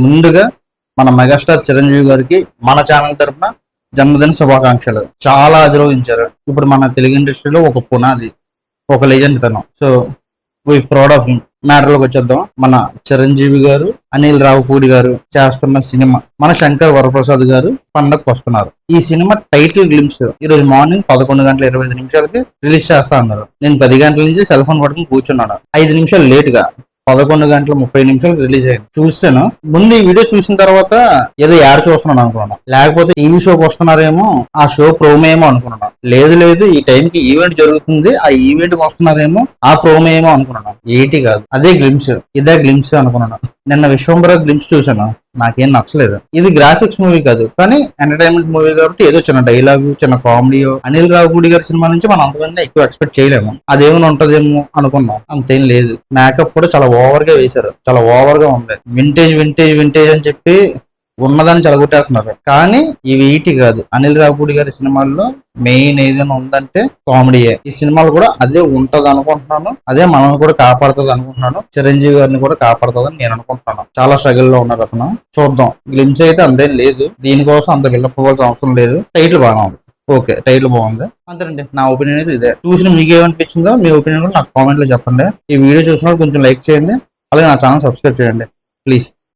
ముందుగా మన మెగాస్టార్ చిరంజీవి గారికి మన ఛానల్ తరఫున జన్మదిన శుభాకాంక్షలు. చాలా అధిరోహించారు. ఇప్పుడు మన తెలుగు ఇండస్ట్రీలో ఒక పునాది, ఒక లెజెండ్ తను. So we proud of him. మ్యాటర్లోకి వచ్చేద్దాం. మన చిరంజీవి గారు, అనిల్ రావుపూడి గారు చేస్తున్న సినిమా మన శంకర్ వరప్రసాద్ గారు పండగకు వస్తున్నారు. ఈ సినిమా టైటిల్ గ్లిమ్స్ ఈ రోజు మార్నింగ్ 11:25 రిలీజ్ చేస్తా అన్నారు. నేను 10 గంటల నుంచి సెల్ ఫోన్ పట్టుకుని కూర్చున్నాను. 5 నిమిషాలు లేట్ గా 11:30 రిలీజ్ అయింది. చూసాను. ముందు ఈ వీడియో చూసిన తర్వాత ఏదో యాడ్ చూస్తున్నాను అనుకున్నాను, లేకపోతే టీవీ షోకి వస్తున్నారేమో, ఆ షో ప్రోమో ఏమో అనుకున్నాను. లేదు ఈ టైంకి ఈవెంట్ జరుగుతుంది, ఆ ఈవెంట్ కి వస్తున్నారేమో, ఆ ప్రోమో ఏమో అనుకున్నాను. ఏటి కాదు, అదే గ్లిమ్స్, ఇదే గ్లిమ్స్ అనుకున్నాను. నిన్న విశ్వంబర గ్లిమ్స్ చూసాను, నాకేం నచ్చలేదు. ఇది గ్రాఫిక్స్ మూవీ కాదు, కానీ ఎంటర్టైన్మెంట్ మూవీ కాబట్టి ఏదో చిన్న డైలాగు, చిన్న కామెడీయో. అనిల్ రావుపూడి గారి సినిమా నుంచి మనం అంతకన్నా ఎక్కువ ఎక్స్పెక్ట్ చేయలేము. అదేమైనా ఉంటదేమో అనుకున్నాం, అంతేం లేదు. మేకప్ కూడా చాలా ఓవర్ గా వేశారు, చాలా ఓవర్ గా ఉంది. వింటేజ్ అని చెప్పి ఉన్నదాన్ని చెడగొట్టేస్తున్నారు. కానీ ఇవి ఈటి కాదు. అనిల్ రావుపూడి గారి సినిమాల్లో మెయిన్ ఏదైనా ఉందంటే కామెడీయే. ఈ సినిమాలు కూడా అదే ఉంటది అనుకుంటున్నాను, అదే మనల్ని కూడా కాపాడుతుంది అనుకుంటున్నాను, చిరంజీవి గారిని కూడా కాపాడుతుందని నేను అనుకుంటున్నాను. చాలా స్ట్రగుల్ లో ఉన్నారు అతను. చూద్దాం. గ్లిమ్స్ అయితే అంతేం లేదు, దీనికోసం అంత వెళ్ళకపోవాల్సిన అవసరం లేదు. టైటిల్ బాగా ఉంది, ఓకే, టైటిల్ బాగుంది, అంతేనండి. నా ఒపీనియన్ అయితే ఇదే. చూసిన మీకు ఏమనిపించిందో మీ ఒపీనియన్ కూడా నాకు కామెంట్ లో చెప్పండి. ఈ వీడియో చూసిన కొంచెం లైక్ చేయండి, అలాగే నా ఛానల్ సబ్స్క్రైబ్ చేయండి ప్లీజ్.